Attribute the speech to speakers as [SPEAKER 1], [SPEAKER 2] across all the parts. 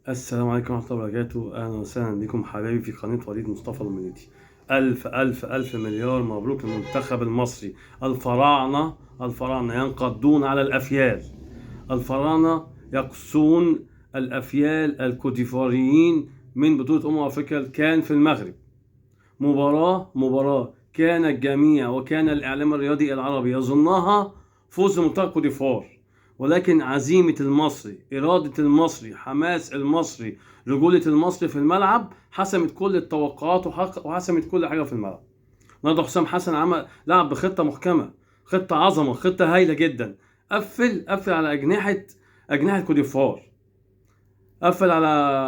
[SPEAKER 1] السلام عليكم ورحمة الله وبركاته. أهلا وسهلا بكم حبايبي في قناة وليد مصطفى المنيتي. ألف ألف ألف مليار مبروك للمنتخب المصري. الفراعنة ينقضون على الأفيال. الفراعنة يقصون الأفيال الكوتيفاريين من بطولة أفريقيا. كان في المغرب مباراة كان الجميع وكان الإعلام الرياضي العربي يظنها فوز منتخب كوت ديفوار، ولكن عزيمة المصري، إرادة المصري، حماس المصري، رجولة المصري في الملعب حسمت كل التوقعات وحسمت كل حاجة في الملعب. النهارده حسام حسن لعب بخطة محكمة، خطة عظمة، خطة هايلة جدا. قفل على أجنحة كوت ديفوار، قفل على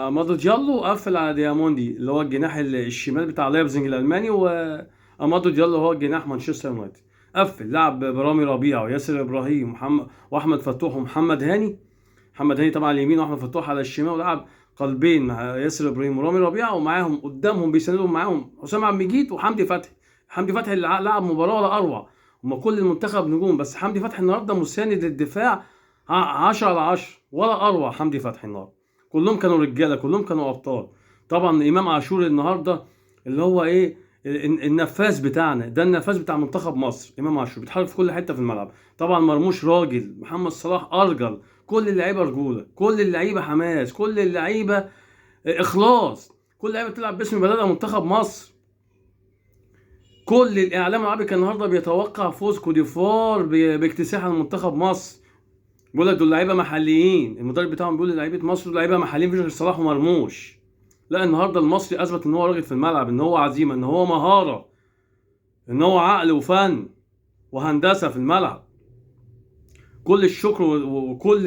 [SPEAKER 1] امادو ديالو وقفل على دياموندي اللي هو الجناح الشمال بتاع لايبزيج الالماني، وامادو ديالو هو الجناح مانشستر يونايتد. قفل لعب برامي ربيعه وياسر ابراهيم واحمد فتوح ومحمد هاني. محمد هاني طبعا على اليمين واحمد فتوح على الشمال، ولعب قلبين مع ياسر ابراهيم ورامي ربيعه، ومعاهم قدامهم بيساندهم معاهم حسام عبد المجيد وحمدي فتحي. حمدي فتحي اللي لعب مباراه ولا اروع. هما كل المنتخب نجوم، بس حمدي فتحي النهارده مساند للدفاع 10 على 10 ولا اروع. حمدي فتحي النهارده كلهم كانوا رجاله، كلهم كانوا ابطال. طبعا امام عاشور النهارده اللي هو النفاذ بتاعنا ده، النفاذ بتاع منتخب مصر. امام عاشور بيتحرك في كل حته في الملعب. طبعا مرموش راجل، محمد صلاح ارجل، كل اللعيبه رجوله، كل اللعيبه حماس، كل اللعيبه اخلاص، كل اللعيبه بتلعب باسم بلدها منتخب مصر. كل الاعلام العربي كان النهارده بيتوقع فوز كوديفوار باكتساح المنتخب مصر. بيقول لك دول لعيبه محليين، المدرب بتاعهم بيقول لعيبه مصر دول لعيبه محليين، مفيش غير صلاح ومرموش. لا، النهارده المصري اثبت ان هو راجل في الملعب، ان هو عزيمه، ان هو مهاره، ان هو عقل وفن وهندسه في الملعب. كل الشكر وكل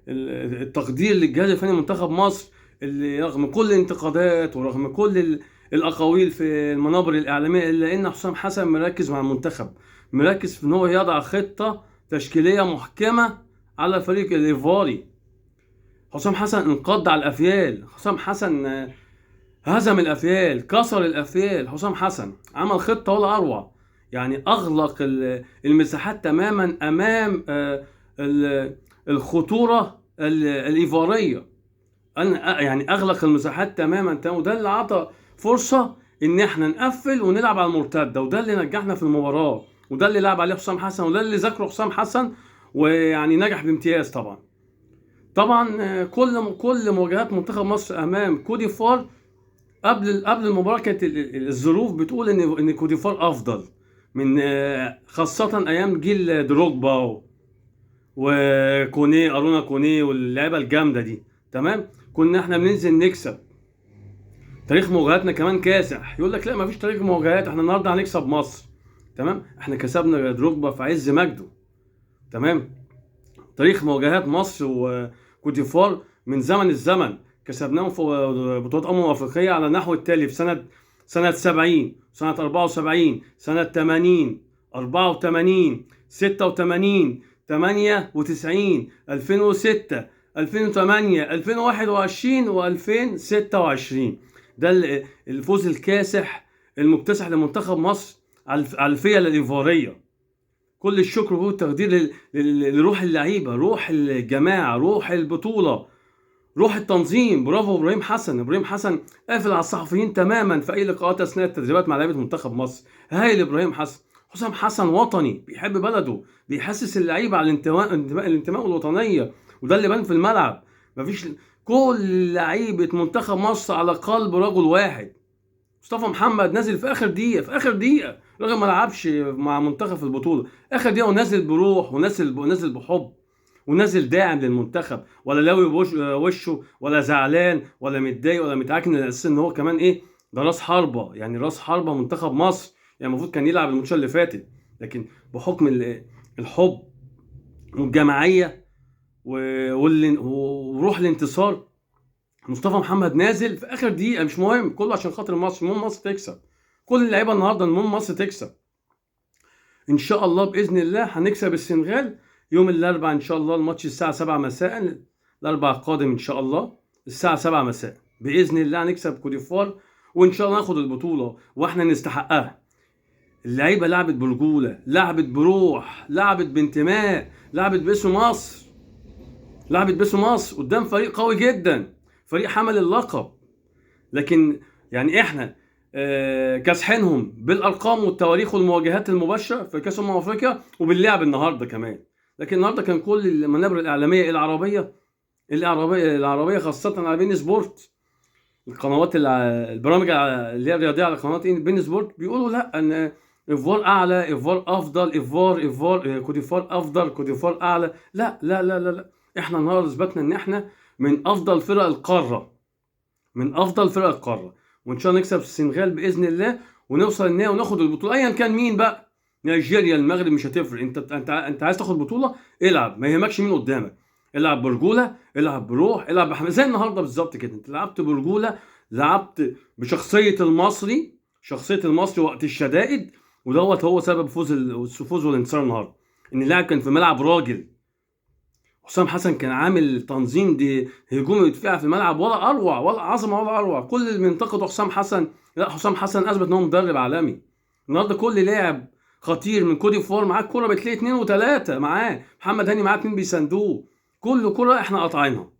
[SPEAKER 1] التقدير للجهاز الفني منتخب مصر، اللي رغم كل الانتقادات ورغم كل الاقاويل في المنابر الاعلاميه، الا ان حسام حسن مركز مع المنتخب، مركز في ان هو يضع خطه تشكيليه محكمه على الفريق الايفواري. حسام حسن انقض على الافيال. حسام حسن هزم الافيال، كسر الافيال. حسام حسن عمل خطه ولا اروع، يعني اغلق المساحات تماما امام الخطوره الايفاريه. يعني اغلق المساحات تماما، وده اللي عطى فرصه ان احنا نقفل ونلعب على المرتده، وده اللي نجحنا في المباراه، وده اللي لعب عليه حسام حسن، وده اللي ذاكره حسام حسن، ويعني نجح بامتياز. طبعا كل مواجهات منتخب مصر امام كوت ديفوار قبل المباراه كانت الظروف بتقول ان كوت ديفوار افضل من خاصه ايام جيل دروجبا وكوني، ارونا كوني واللعيبه الجامده دي. تمام، كنا احنا بننزل نكسب. تاريخ مواجهاتنا كمان كاسح. يقول لك لا، مفيش تاريخ مواجهات، احنا النهارده هنكسب مصر. تمام، احنا كسبنا دروجبا في عز مجده. تمام، تاريخ مواجهات مصر وكوت ديفوار من زمن الزمن، كسبناهم في بطولات افريقيه على النحو التالي: في سنه 70، سنه 74، سنه 80، 84، 86، 98، 2006، 2008، 2021 و2026. ده الفوز الكاسح المكتسح لمنتخب مصر على الفيله الايفواريه. كل الشكر والتقدير لروح اللعيبه، روح الجماعه، روح البطوله، روح التنظيم. برافو ابراهيم حسن. ابراهيم حسن قافل على الصحفيين تماما في اي لقاءات اثناء التدريبات مع لعيبه منتخب مصر. هايل ابراهيم حسن. حسام حسن وطني، بيحب بلده، بيحسس اللعيبه على الانتماء والوطنيه، وده اللي بان في الملعب. مفيش، كل لعيبه منتخب مصر على قلب رجل واحد. مصطفى محمد نازل في اخر دقيقه، رغم ما لعبش مع منتخب في البطوله، اخر دقيقه ونازل بروح، ونازل بحب، ونازل داعم للمنتخب، ولا لاوي وشه، ولا زعلان ولا متضايق ولا متعكن، على اساس ان هو كمان ده راس حربه، يعني راس حربه منتخب مصر. يعني المفروض كان يلعب الماتش اللي فاتت، لكن بحكم الحب والجماعيه وروح الانتصار، مصطفى محمد نازل في اخر دقيقه. مش مهم، كله عشان خاطر مصر، المهم مصر تكسب. كل اللعيبه النهارده المهم مصر تكسب. ان شاء الله باذن الله هنكسب السنغال يوم الاربعاء ان شاء الله. الماتش الساعه 7 مساء، الاربعاء القادم ان شاء الله الساعه 7 مساء باذن الله هنكسب كوت ديفوار، وان شاء الله ناخد البطوله واحنا نستحقها. اللعيبه لعبت برجوله، لعبت بروح، لعبت بانتماء، لعبت باسم مصر قدام فريق قوي جدا. فريق حمل اللقب. لكن يعني احنا كاسحينهم بالارقام والتواريخ والمواجهات المباشره في كاس افريقيا وباللعب النهارده كمان. لكن النهارده كان كل المنابر الاعلاميه العربيه خاصه على بين سبورت، القنوات البرامج اللي هي الرياضيه على قناه بين سبورت، بيقولوا لا ان ايفوار اعلى، ايفوار افضل، ايفوار كوديفوار افضل، كوديفوار اعلى. لا لا لا لا لا، احنا النهارده اثبتنا ان احنا من افضل فرق القاره، من افضل فرق القاره، وان شاء الله نكسب السنغال باذن الله ونوصل النهائي وناخد البطوله ايا كان مين بقى، نيجيريا، المغرب، مش هتفرق. انت عايز تاخد بطوله، العب، ما يهمكش مين قدامك، العب برجوله، العب بروح، العب بحماس زي النهارده بالظبط كده. انت لعبت برجوله، لعبت بشخصيه المصري، شخصيه المصري وقت الشدائد، ودوت هو سبب الفوز والانتصار النهارده، ان اللاعب كان في ملعب راجل. حسام حسن كان عامل تنظيم دي هجومي ودفاع في الملعب ولا اروع، ولا عظمه ولا اروع. كل اللي بينتقدوا حسام حسن، لا، حسام حسن اثبت ان هو مدرب عالمي. النهارده كل لاعب خطير من كوت ديفوار معاه الكوره بتلاقي 2 و3 معاه، محمد هاني معاه 2 بيساندوه، كل كوره احنا قاطعينها.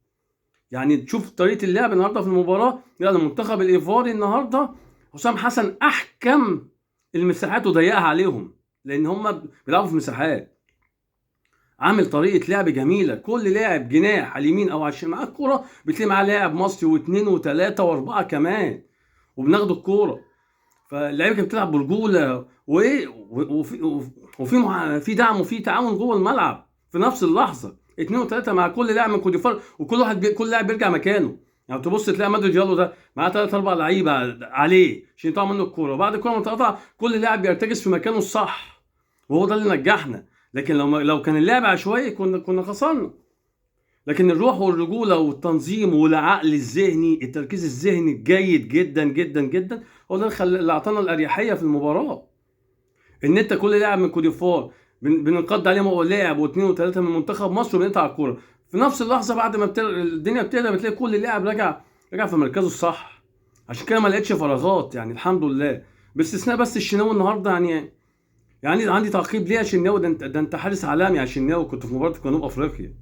[SPEAKER 1] يعني تشوف طريقه اللعب النهارده في المباراه، لا، المنتخب الايفواري النهارده حسام حسن احكم المساحات وضيقها عليهم، لان هم بيلعبوا في مساحات. عامل طريقه لعب جميله، كل لاعب جناح على اليمين او على الشمال معاه الكوره بتلاقي معاه لاعب مصري واثنين وثلاثه واربعه كمان، وبناخد الكوره. فاللعيبه كانت بتلعب برجوله وايه، في دعم وفي تعاون جوه الملعب في نفس اللحظه، اثنين وثلاثه مع كل لاعب من كوديفار، وكل واحد كل لاعب بيرجع مكانه. يعني تبص تلاقي مادو ديالو ده معاه 3 4 لعيبه عليه عشان يقطعوا منه الكوره، وبعد الكوره ما تقطع كل لاعب بيرتكز في مكانه الصح، وهو ده اللي نجحنا. لكن لو كان اللعب عشوائي كنا خسرنا. لكن الروح والرجوله والتنظيم والعقل الذهني، التركيز الذهني الجيد جدا جدا جدا، هو ده اللي اعطانا الاريحيه في المباراه. ان انت كل لاعب من كوديفوار بننقض عليه لاعب واثنين وثلاثه من منتخب مصر وبنقطع الكوره في نفس اللحظه. بعد ما الدنيا بتهدى بتلاقي كل لاعب رجع في مركزه الصح. عشان كده ما لقيتش فراغات، يعني الحمد لله، باستثناء بس الشناوي النهارده. يعني عندي تعقيب ليه يا شناوي؟ ده انت حارس عالمي يا شناوي، كنت في مباراه جنوب افريقيا.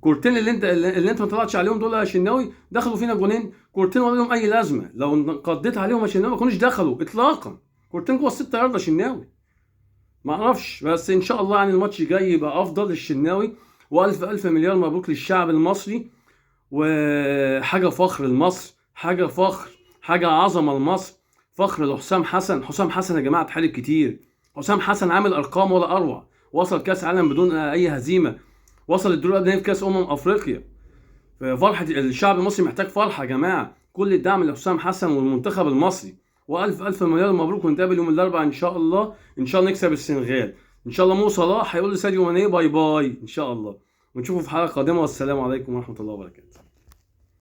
[SPEAKER 1] كورتين اللي انت ما طلعتش عليهم دول يا شناوي، دخلوا فينا جونين، كورتين ولا لهم اي لازمه. لو قضيت عليهم يا شناوي ما كانوش دخلوا اطلاقا. كورتين جوه ال6 يارده شناوي، ما اعرفش. بس ان شاء الله يعني الماتش جاي يبقى افضل للشناوي، والف الف مليار مبروك للشعب المصري، وحاجه فخر لمصر، حاجه فخر، حاجه عظمه لمصر، فخر لحسام حسن. حسام حسن يا جماعه اتحارب كتير، حسام حسن عامل ارقام ولا اروع، وصل كاس عالم بدون اي هزيمه، وصل الدور قبل في كاس افريقيا. فرحه الشعب المصري محتاج فرحه يا جماعه، كل الدعم لحسام حسن والمنتخب المصري، والف الف مليار مبروك. ونتقابل يوم الاربعاء ان شاء الله، ان شاء الله نكسب السنغال ان شاء الله. مو صلاح هيقول لساديو ماني باي باي ان شاء الله، ونشوفه في حلقه قادمه، والسلام عليكم ورحمه الله وبركاته.